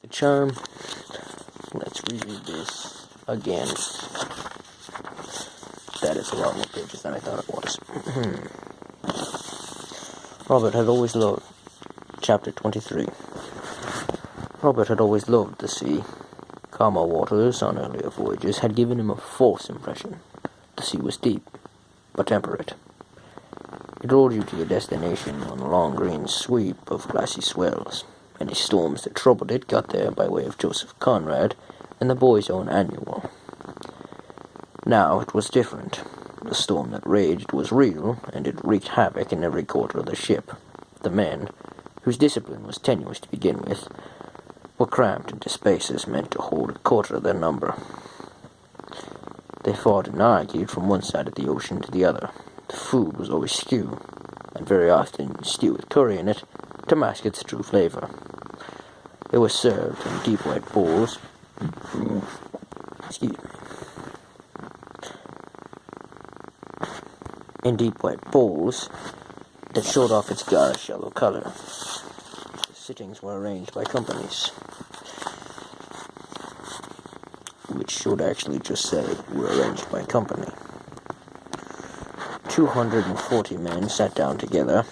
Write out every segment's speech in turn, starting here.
The charm. Let's reread this again. That is a lot more pages than I thought it was. Robert had always loved. Chapter 23. Robert had always loved the sea. Calmer waters on earlier voyages had given him a false impression. The sea was deep, but temperate. It lured you to your destination on a long green sweep of glassy swells. Any storms that troubled it got there by way of Joseph Conrad and the boy's own annual. Now it was different. The storm that raged was real, and it wreaked havoc in every quarter of the ship. The men, whose discipline was tenuous to begin with, were cramped into spaces meant to hold a quarter of their number. They fought and argued from one side of the ocean to the other. The food was always stew, and very often stew with curry in it to mask its true flavor. It was served in deep white bowls. In deep white bowls that showed off its garish yellow color. The sittings were arranged by companies, which should actually just say were arranged by company. 240 men sat down together,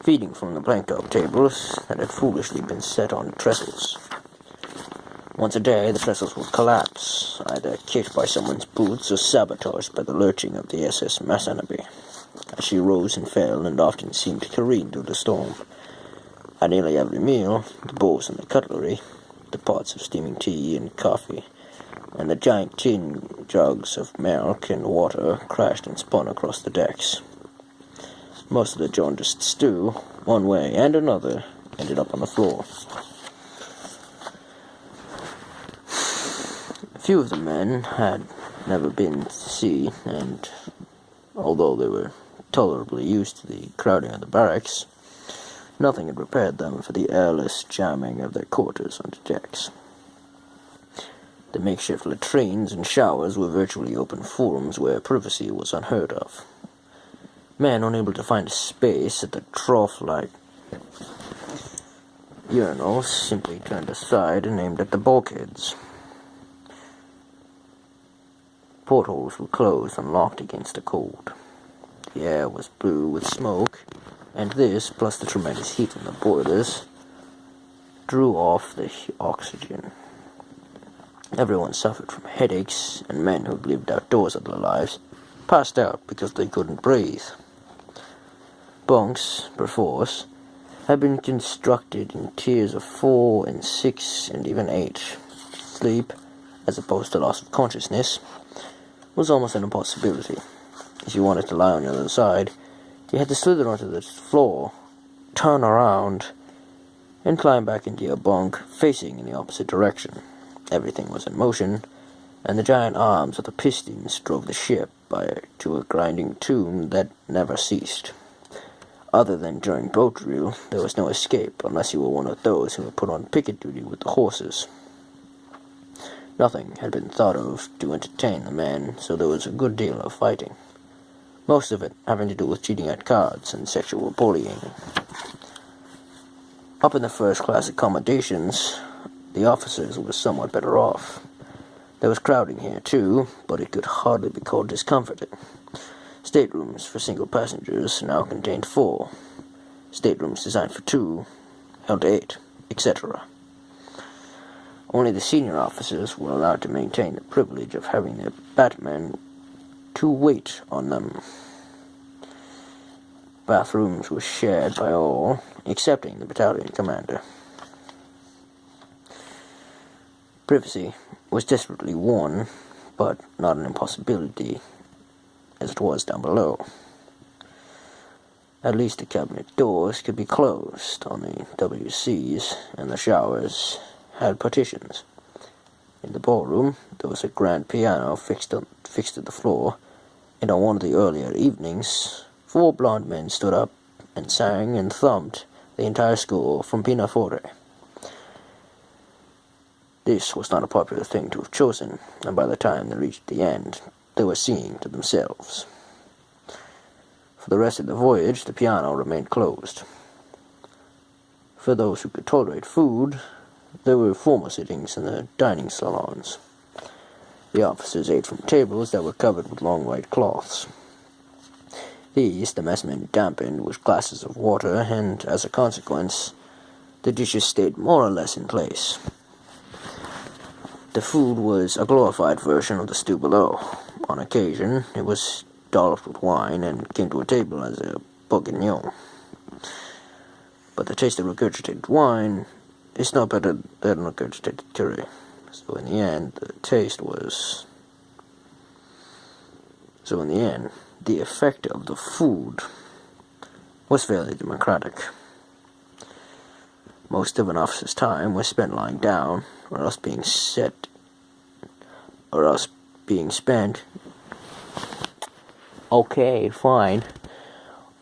feeding from the planked-up tables that had foolishly been set on trestles. Once a day, the trestles would collapse, either kicked by someone's boots or sabotaged by the lurching of the SS Masanabe, as she rose and fell and often seemed to careen through the storm. At nearly every meal, the bowls and the cutlery, the pots of steaming tea and coffee, and the giant tin jugs of milk and water crashed and spun across the decks. Most of the jaundiced stew, one way and another, ended up on the floor. Few of the men had never been to sea, and although they were tolerably used to the crowding of the barracks, nothing had prepared them for the airless jamming of their quarters on the decks. The makeshift latrines and showers were virtually open forums where privacy was unheard of. Men unable to find a space at the trough-like urinals simply turned aside and aimed at the bulkheads. Portholes were closed and locked against the cold. The air was blue with smoke, and this, plus the tremendous heat in the boilers, drew off the oxygen. Everyone suffered from headaches, and men who lived outdoors all their lives passed out because they couldn't breathe. Bunks, perforce, had been constructed in tiers of 4 and 6 and even 8. Sleep, as opposed to loss of consciousness, was almost an impossibility. If you wanted to lie on your other side, you had to slither onto the floor, turn around, and climb back into your bunk, facing in the opposite direction. Everything was in motion, and the giant arms of the pistons drove the ship to a grinding tune that never ceased. Other than during boat drill, there was no escape unless you were one of those who were put on picket duty with the horses. Nothing had been thought of to entertain the men, so there was a good deal of fighting, most of it having to do with cheating at cards and sexual bullying. Up in the first-class accommodations, the officers were somewhat better off. There was crowding here, too, but it could hardly be called discomforting. Staterooms for single passengers now contained 4. Staterooms designed for 2 held 8, etc. Only the senior officers were allowed to maintain the privilege of having their batmen to wait on them. Bathrooms were shared by all, excepting the battalion commander. Privacy was desperately won, but not an impossibility, as it was down below. At least the cabinet doors could be closed on the WCs, and the showers had partitions. In the ballroom, there was a grand piano fixed to the floor, and on one of the earlier evenings, 4 blond men stood up and sang and thumped the entire score from Pianoforte. This was not a popular thing to have chosen, and by the time they reached the end, they were singing to themselves. For the rest of the voyage, the piano remained closed. For those who could tolerate food, there were formal sittings in the dining salons. The officers ate from tables that were covered with long white cloths. These the messmen dampened with glasses of water, and, as a consequence, the dishes stayed more or less in place. The food was a glorified version of the stew below. On occasion, it was dolloped with wine and came to a table as a bourguignon. But the taste of regurgitated wine is no better than regurgitated curry. So in the end, the effect of the food was fairly democratic. Most of an officer's time was spent lying down, or else being spent. Okay, fine.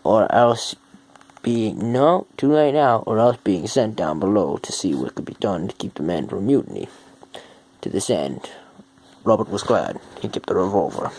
Or else being, no, too late now, or else being sent down below to see what could be done to keep the men from mutiny. To this end, Robert was glad he kept the revolver.